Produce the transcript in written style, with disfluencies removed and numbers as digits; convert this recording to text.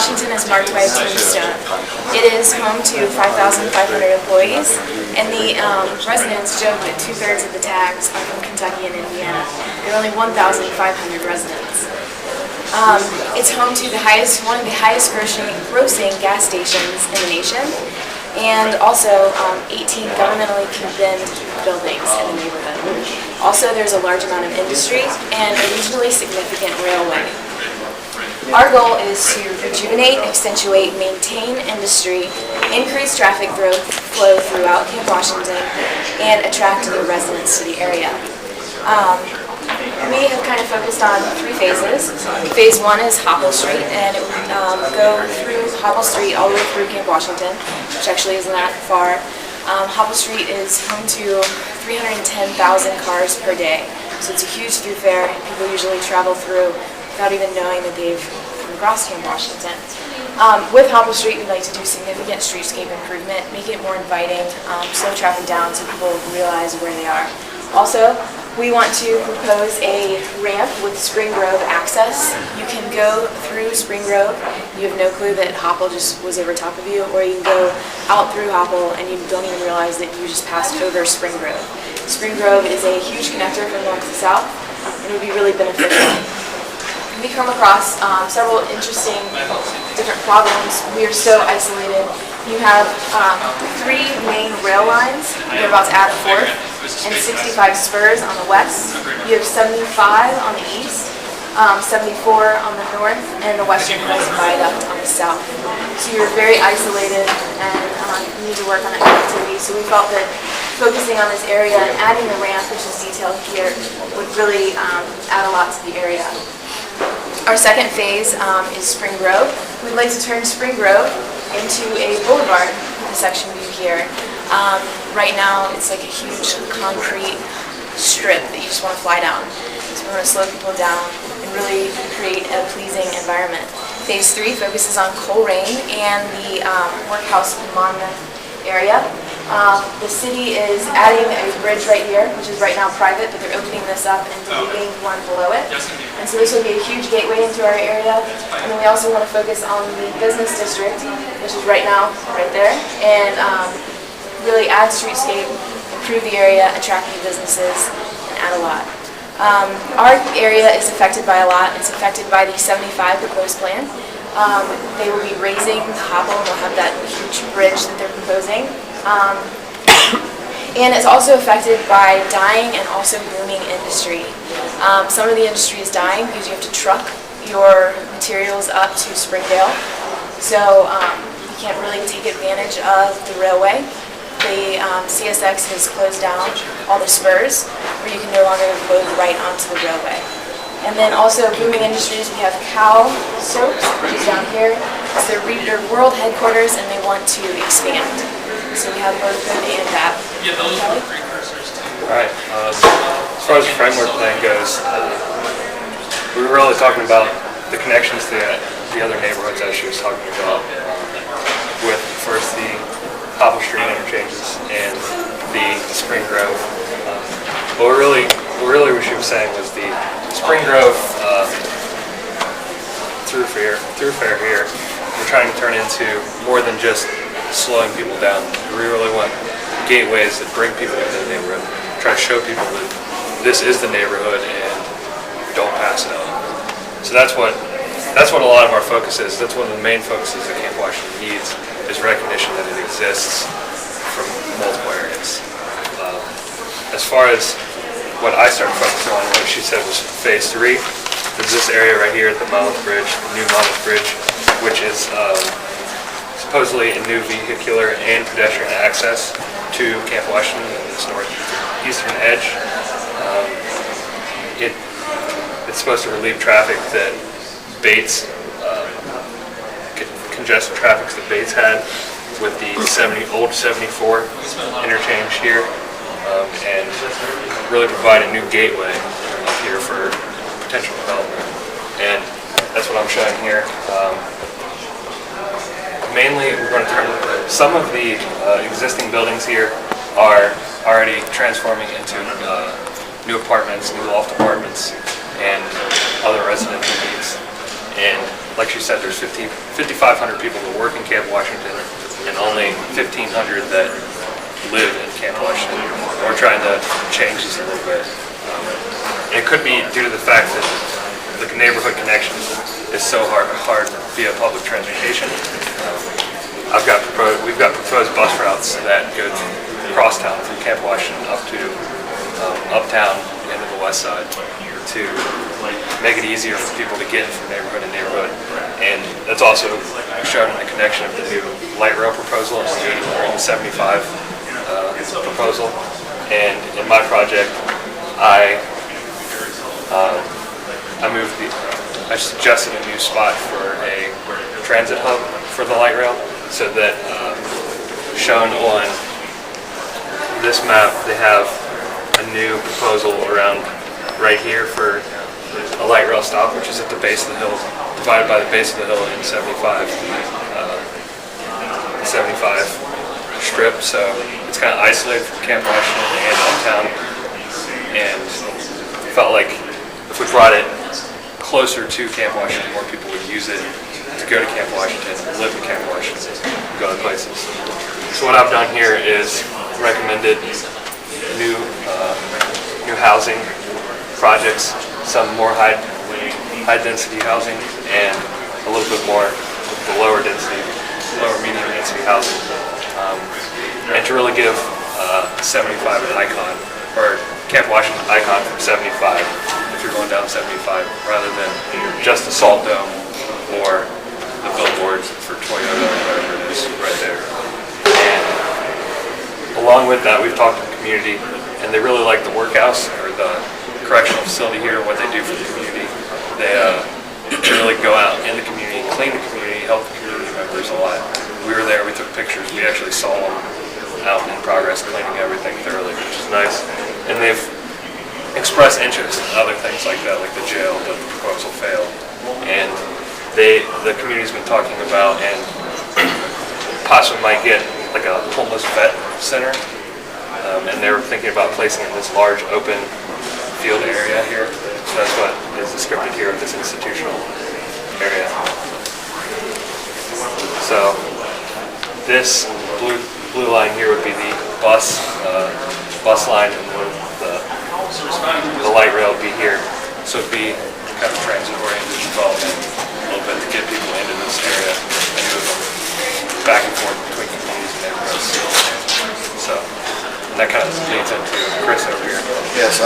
Washington is marked by a tombstone. It is home to 5,500 employees, and the residents joke that 2/3 of the tags are from Kentucky and Indiana. There are only 1,500 residents. It's home to one of the highest grossing gas stations in the nation, and also 18 governmentally condemned buildings in the neighborhood. Also, there's a large amount of industry and a regionally significant railway. Our goal is to rejuvenate, accentuate, maintain industry, increase traffic flow throughout Camp Washington, and attract new residents to the area. We have kind of focused on 3 phases. Phase 1 is Hopple Street, and it would go through Hopple Street all the way through Camp Washington, which actually isn't that far. Hopple Street is home to 310,000 cars per day, so it's a huge thoroughfare. People usually travel through without even knowing that they've come across Camp Washington. With Hopple Street, we'd like to do significant streetscape improvement, make it more inviting, slow traffic down so people realize where they are. Also, we want to propose a ramp with Spring Grove access. You can go through Spring Grove, you have no clue that Hopple just was over top of you, or you can go out through Hopple and you don't even realize that you just passed over Spring Grove. Spring Grove is a huge connector from north to south, and it would be really beneficial. We come across several interesting different problems. We are so isolated. You have 3 main rail lines. They're about to add a 4th, and 65 spurs on the west. You have 75 on the east, 74 on the north, and the Western Hills Viaduct on the south. So you're very isolated, and you need to work on that connectivity. So we felt that focusing on this area and adding the ramp, which is detailed here, would really add a lot to the area. Our second phase is Spring Grove. We'd like to turn Spring Grove into a boulevard with a section view here. Right now, it's like a huge concrete strip that you just want to fly down. So we want to slow people down and really create a pleasing environment. Phase 3 focuses on Colerain and the Workhouse Monmouth area. The city is adding a bridge right here, which is right now private, but they're opening this up and deleting one below it. And so this will be a huge gateway into our area. And then we also want to focus on the business district, which is right now right there, and really add streetscape, improve the area, attract new businesses, and add a lot. Our area is affected by a lot. It's affected by the 75 proposed plan. They will be raising the Hopple, and they'll have that huge bridge that they're proposing. And it's also affected by dying and also booming industry. Some of the industry is dying because you have to truck your materials up to Springdale. So you can't really take advantage of the railway. The CSX has closed down all the spurs, where you can no longer load right onto the railway. And then also booming industries, we have Cal Soaps, which is down here. It's their world headquarters, and they want to expand. So we have both good and bad. Yeah, those are the precursors too. All right. As far as the framework plan goes, we were really talking about the connections to the other neighborhoods that she was talking about, with first the Hopple Street interchanges and the Spring Grove. What really she was saying was the Spring Grove thoroughfare here. We're trying to turn into more than just slowing people down. We really want gateways that bring people into the neighborhood. Try to show people that this is the neighborhood and don't pass it on. So that's what a lot of our focus is. That's one of the main focuses that Camp Washington needs, is recognition that it exists from multiple areas. As far as what I started focusing on, what she said was phase 3. There's this area right here at the Monmouth Bridge, the new Monmouth Bridge, which is supposedly a new vehicular and pedestrian access to Camp Washington and its northeastern edge. It's supposed to relieve traffic that Bates, congested traffic that Bates had with the old 74 interchange here, and really provide a new gateway up here for potential development. And that's what I'm showing here. Mainly, we're going to turn some of the existing buildings here are already transforming into new apartments, new loft apartments, and other residential needs. And like she said, there's 5,500 people that work in Camp Washington and only 1,500 that live in Camp Washington. And we're trying to change this a little bit. And it could be due to the fact that the neighborhood connection is so hard via public transportation. We've got proposed bus routes that go across town from Camp Washington up to uptown into the west side to make it easier for people to get from neighborhood to neighborhood. And that's also shown in the connection of the new light rail proposal in the 75 proposal. And in my project, I suggested a new spot for a transit hub for the light rail, so that shown on this map, they have a new proposal around right here for a light rail stop, which is at the base of the hill, divided by the base of the hill in 75 strip. So it's kind of isolated from Camp Washington and uptown, and felt like if we brought it closer to Camp Washington, more people would use it to go to Camp Washington, live in Camp Washington, go other places. So what I've done here is recommended new housing projects, some more high density housing, and a little bit more the lower medium density housing, and to really give 75 an icon, or Camp Washington icon from 75 if you're going down 75, rather than just the salt dome or the billboards for Toyota or whatever it is right there. And along with that, we've talked to the community, and they really like the workhouse or the correctional facility here and what they do for the community. They really go out in the community, clean the community, help the community members a lot. We were there, we took pictures, we actually saw them out in progress cleaning everything thoroughly, which is nice. And they've expressed interest in other things like that, like the jail, but the proposal failed. And the community's been talking about and possibly might get like a homeless vet center. And they were thinking about placing it in this large open field area here. So that's what is described here of this institutional area. So this blue line here would be the bus line, and the light rail would be here. So it'd be kind of transit-oriented development a little bit to get people into this area and move them back and forth between communities and neighborhoods. So that kind of leads into Chris over here. Yes.